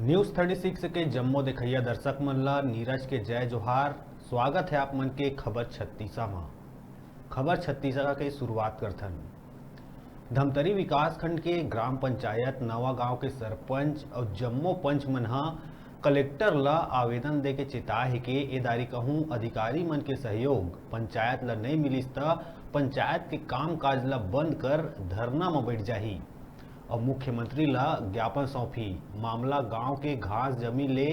News 36 के जम्मो देखैया दर्शक मन ला नीरज के जय जोहार। स्वागत है आप मन के खबर 36 में। खबर 36 के शुरुआत करथन। धमतरी विकास खंड के ग्राम पंचायत नवा गांव के सरपंच और जम्मो पंच मन हा कलेक्टर ला आवेदन दे के चेताए के एदारी कहूं अधिकारी मन के सहयोग पंचायत ला नहीं मिलिस त पंचायत के काम काज ला बंद कर धरना में बैठ जाही और मुख्यमंत्री ला ज्ञापन सौंपी। मामला गांव के घास जमीन ले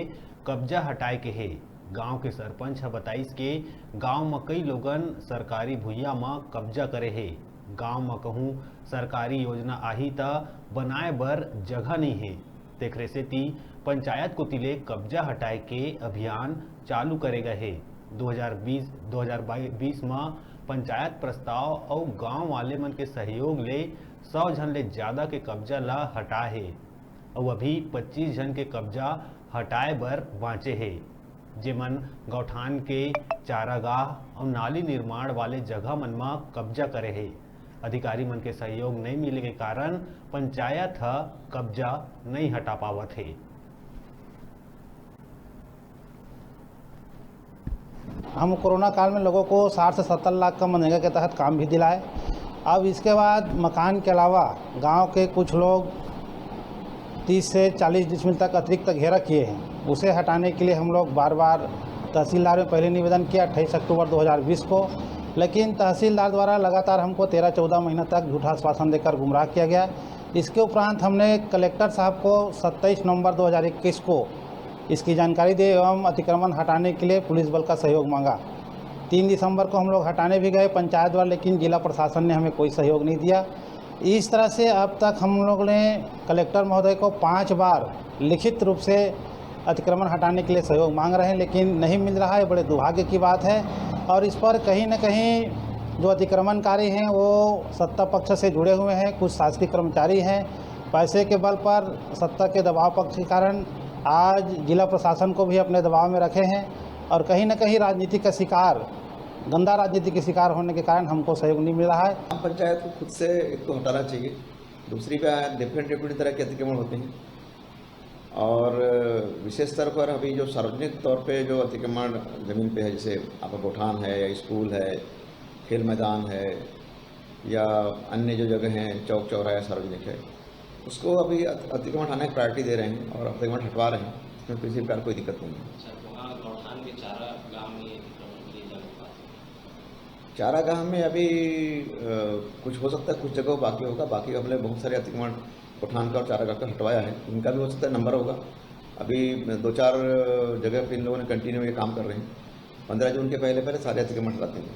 कब्जा हटाए के है। गांव के सरपंच ह बताइस के गांव में कई लोगन सरकारी भुइया में कब्जा करे है। गांव में कहूं सरकारी योजना आही त बनाए बर जगह नहीं है। तेखरे सेती पंचायत को तिले कब्जा हटाए के अभियान चालू करे गए है। 2020 में पंचायत प्रस्ताव और गांव वाले मन के सहयोग ले 100 जन ले ज्यादा के कब्जा ला हटा है और अभी 25 जन के कब्जा हटाए बर बाँचे है, जेमन गौठान के चारागाह और नाली निर्माण वाले जगह मन में कब्जा करे है। अधिकारी मन के सहयोग नहीं मिले के कारण पंचायत ह कब्जा नहीं हटा पावत है। हम कोरोना काल में लोगों को 60 से 70 लाख का मनरेगा के तहत काम भी दिलाए। अब इसके बाद मकान के अलावा गांव के कुछ लोग 30 से 40 डिसमिल तक अतिरिक्त घेरा किए हैं। उसे हटाने के लिए हम लोग बार बार तहसीलदार में पहले निवेदन किया 28 अक्टूबर 2020 को, लेकिन तहसीलदार द्वारा लगातार हमको 13-14 महीना तक झूठा आश्वासन देकर गुमराह किया गया। इसके उपरांत हमने कलेक्टर साहब को 27 नवंबर 2021 को इसकी जानकारी दी एवं अतिक्रमण हटाने के लिए पुलिस बल का सहयोग मांगा। 3 दिसंबर को हम लोग हटाने भी गए पंचायत द्वारा, लेकिन जिला प्रशासन ने हमें कोई सहयोग नहीं दिया। इस तरह से अब तक हम लोग ने कलेक्टर महोदय को 5 बार लिखित रूप से अतिक्रमण हटाने के लिए सहयोग मांग रहे हैं, लेकिन नहीं मिल रहा है। बड़े दुर्भाग्य की बात है। और इस पर कहीं न कहीं जो अतिक्रमणकारी हैं वो सत्ता पक्ष से जुड़े हुए हैं, कुछ शासकीय कर्मचारी हैं। पैसे के बल पर सत्ता के दबाव पक्ष के कारण आज जिला प्रशासन को भी अपने दबाव में रखे हैं और कहीं न कहीं राजनीति का शिकार, गंदा राजनीति के शिकार होने के कारण हमको सहयोग नहीं मिल रहा है। ग्राम पंचायत को खुद से एक तो हटाना चाहिए। दूसरी बात डिफरेंट तरह के अतिक्रमण होते हैं और विशेष स्तर पर अभी जो सार्वजनिक तौर पे जो अतिक्रमण ज़मीन पे है, जैसे आपका गौठान है या स्कूल है, खेल मैदान है या अन्य जो जगह हैं, चौक चौराहा सार्वजनिक है, उसको अभी अतिक्रमण हटाने की प्रायोरिटी दे रहे हैं और अतिक्रमण हटवा रहे हैं। इसमें किसी प्रकार कोई दिक्कत नहीं है। चारागाह में अभी कुछ हो सकता है, कुछ जगह बाकी होगा। बाकी हमने बहुत सारे अतिक्रमण गौठान का और चारागाह का हटवाया है, इनका भी हो सकता है नंबर होगा। अभी 2-4 जगह पे इन लोगों ने कंटिन्यू ये काम कर रहे हैं। 15 जून के पहले सारे अतिक्रमण हटाते हैं।